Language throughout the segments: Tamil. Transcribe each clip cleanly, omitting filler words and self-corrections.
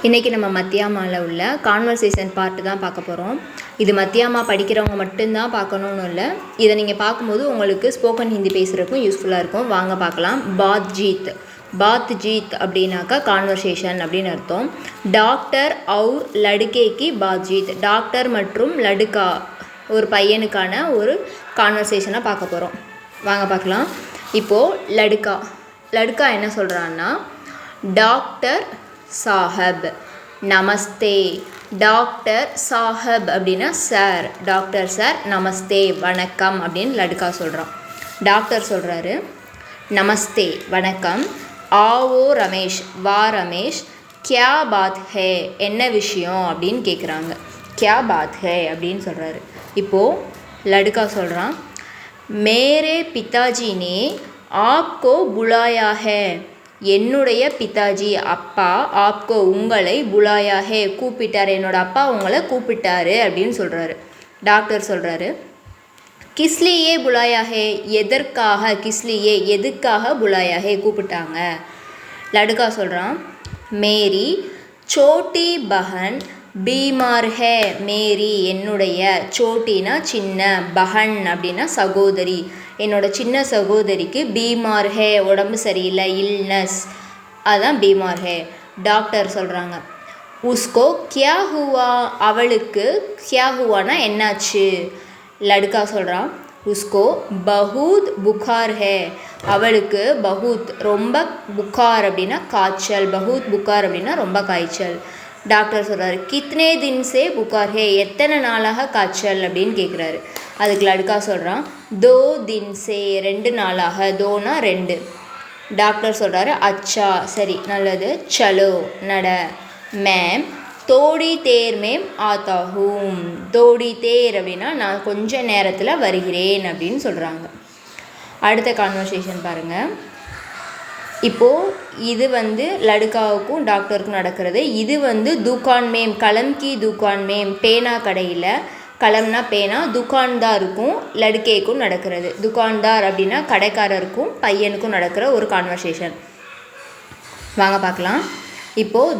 இன்றைக்கி நம்ம மத்தியாமாவில் உள்ள கான்வர்சேஷன் பார்ட்டு தான் பார்க்க போகிறோம். இது மத்தியாமா படிக்கிறவங்க மட்டும்தான் பார்க்கணுன்னு இல்லை, இதை நீங்கள் பார்க்கும்போது உங்களுக்கு ஸ்போக்கன் ஹிந்தி பேசுகிறதுக்கும் யூஸ்ஃபுல்லாக இருக்கும். வாங்க பார்க்கலாம். பாத்ஜீத் அப்படின்னாக்கா கான்வர்சேஷன் அப்படின்னு அர்த்தம். டாக்டர் அவுர் லடுக்கேக்கு பாத்ஜீத். டாக்டர் மற்றும் லடுக்கா ஒரு பையனுக்கான ஒரு கான்வர்சேஷனாக பார்க்க போகிறோம். வாங்க பார்க்கலாம். இப்போது லடுக்கா என்ன சொல்கிறான்னா, டாக்டர் சாஹப் நமஸ்தே. டாக்டர் சாஹப் அப்படின்னா சார், டாக்டர் சார் நமஸ்தே வணக்கம் அப்படின்னு லடுக்கா சொல்கிறான். டாக்டர் சொல்கிறாரு நமஸ்தே வணக்கம். ஆவோ ரமேஷ், வா ரமேஷ். கியா பாத் ஹே, என்ன விஷயம் அப்படின்னு கேட்குறாங்க. கியா பாத் ஹே அப்படின்னு சொல்கிறாரு. இப்போது லடுக்கா சொல்கிறான், மேரே பிதாஜி நே ஆப்கோ புலாயா ஹே. என்னுடைய பிதாஜி அப்பா ஆப்கோ உங்களை புலாயா ஹே கூப்பிட்டார், என்னோட அப்பா உங்களை கூப்பிட்டாரு அப்படின்னு சொல்கிறாரு. டாக்டர் சொல்கிறாரு கிஸ்லியே புலாயா ஹே, எதற்காக, கிஸ்லியே எதுக்காக புலாயா ஹே கூப்பிட்டாங்க. லடுக்கா சொல்கிறான், மேரி சோட்டி பஹன் பீமார் ஹே. மேரி என்னுடைய, சோட்டினா சின்ன, பஹன் அப்படின்னா சகோதரி, என்னோட சின்ன சகோதரிக்கு பீமார் ஹே உடம்பு சரியில்லை, இல்னஸ், அதுதான் பீமார் ஹே. டாக்டர் சொல்கிறாங்க உஸ்கோ கியா ஹுவா, அவளுக்கு கியா ஹுவானா என்னாச்சு. லடுக்கா சொல்கிறான் உஸ்கோ பஹூத் புகார் ஹே, அவளுக்கு பஹூத் ரொம்ப, புகார் அப்படின்னா காய்ச்சல், பஹூத் புகார் அப்படின்னா ரொம்ப காய்ச்சல். டாக்டர் சொல்கிறாரு கித்னே தின் சே புகார் ஹே, எத்தனை நாளாக காய்ச்சல் அப்படின்னு கேட்குறாரு. அதுக்கு லடுக்கா சொல்கிறான் தோ தின் சே, 2 நாளாக, தோனா 2. டாக்டர் சொல்கிறாரு அச்சா சரி நல்லது, சலோ நட. மேம் தோடி தேர் மேம் ஆத்தா ஹூம். தோடி தேர் அப்படின்னா நான் கொஞ்ச நேரத்தில் வருகிறேன் அப்படின்னு சொல்கிறாங்க. அடுத்த கான்வர்சேஷன் பாருங்கள். இப்போது இது லடுக்காவுக்கும் டாக்டருக்கும் நடக்கிறது. இது துக்கான் மேம், கலம் கி துக்கான் மேம், பேனா கடையில், கலம்னா பேனா, துக்கான்தாருக்கும் லடுக்கேக்கும் நடக்கிறது. துக்கான்தார் அப்படின்னா கடைக்காரருக்கும் பையனுக்கும் நடக்கிற ஒரு கான்வர்சேஷன். வாங்க பார்க்கலாம். இப்போது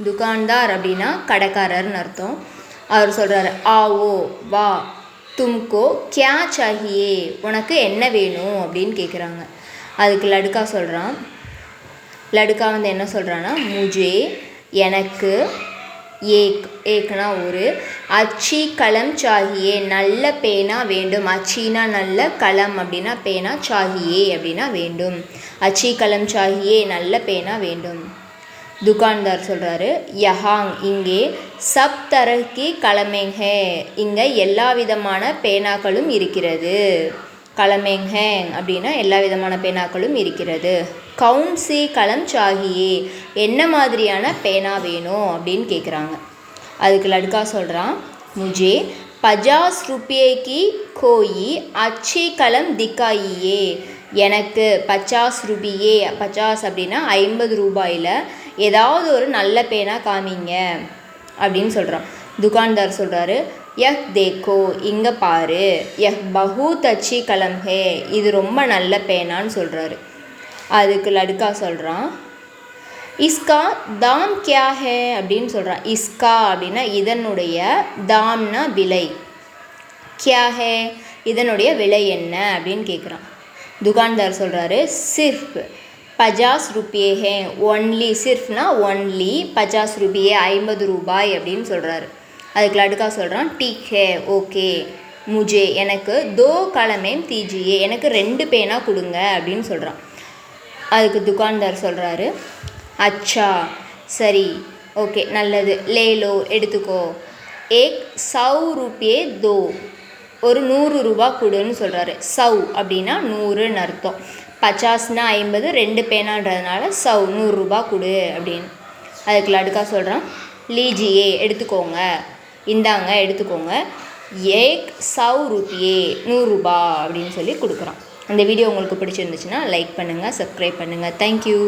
துக்கான்தார் அப்படின்னா கடைக்காரர்னு அர்த்தம். அவர் சொல்கிறாரு ஆவோ வா, தும்கோ கியா சாஹியே, உனக்கு என்ன வேணும் அப்படின்னு கேட்குறாங்க. அதுக்கு லடுக்கா சொல்கிறான், லடுக்கா என்ன சொல்கிறான்னா முஜே எனக்கு, ஏக்னா ஒரு, அச்சி கலம் சாஹியே நல்ல பேனா வேண்டும். அச்சினா நல்ல, கலம் அப்படின்னா பேனா, சாஹியே அப்படின்னா வேண்டும். அச்சி கலம் சாஹியே நல்ல பேனா வேண்டும். துக்கான்தார் சொல்கிறாரு யஹாங் இங்கே, சப் தரஹ்கி கலமேங் ஹே, இங்கே எல்லா விதமான பேனாக்களும் இருக்கிறது. கலமேங் ஹேங் அப்படின்னா எல்லா விதமான பேனாக்களும் இருக்கிறது. கவுன் சி கலம் சாஹியே, என்ன மாதிரியான பேனா வேணும் அப்படின்னு கேட்குறாங்க. அதுக்கு லடுக்கா சொல்கிறான் முஜே 50 ரூபாய்க்கு கோயி அச்சி கலம் திக்காயியே, எனக்கு 50 ரூபாயே, 50 அப்படின்னா 50 ரூபாயில் ஏதாவது ஒரு நல்ல பேனா காமிங்க அப்படின்னு சொல்கிறான். துக்கான்தார் சொல்கிறாரு யஹ் தேக்கோ, இங்கே பாரு, யஹ் பஹூத் அச்சி கலம் ஹே, இது ரொம்ப நல்ல பேனான்னு சொல்கிறாரு. அதுக்கு லடுக்கா சொல்கிறான் இஸ்கா தாம் கியா ஹே அப்படின்னு சொல்கிறான். இஸ்கா அப்படின்னா இதனுடைய, தாம்னா விலை, கியா ஹே இதனுடைய விலை என்ன அப்படின்னு கேட்குறான். துக்கான்தார் சொல்கிறாரு சிர்ஃப் 50 ரூபாயே ஹே, ஒன்லி, சிர்ஃப்னா ஒன்லி, 50 ரூபாயே 50 ரூபாய் அப்படின்னு சொல்கிறாரு. அதுக்கு லடுக்கா சொல்கிறான் டீக் ஹே ஓகே, முஜே எனக்கு, தோ கலமேம் தீஜியே, எனக்கு 2 பேனா கொடுங்க அப்படின்னு சொல்கிறான். அதுக்கு துக்கான்தார் சொல்கிறாரு அச்சா சரி ஓகே நல்லது, லேலோ எடுத்துக்கோ. ஏக் 100 ரூபாயே தோ, ஒரு 100 ரூபா கொடுன்னு சொல்கிறாரு. சவ் அப்படின்னா 100ன்னு அர்த்தம். 50னா 50, 2 பேனான்றதுனால 100 ரூபா கொடு அப்படின்னு. அதுக்கு லடுக்கா சொல்கிறான் லீஜியே எடுத்துக்கோங்க, இந்தாங்க எடுத்துக்கோங்க. ஏக் 100 ரூபாயே 100 ரூபா அப்படின்னு சொல்லி கொடுக்குறான். அந்த வீடியோ உங்களுக்கு பிடிச்சிருந்துச்சுன்னா லைக் பண்ணுங்கள், சப்ஸ்கிரைப் பண்ணுங்கள். தேங்க்யூ.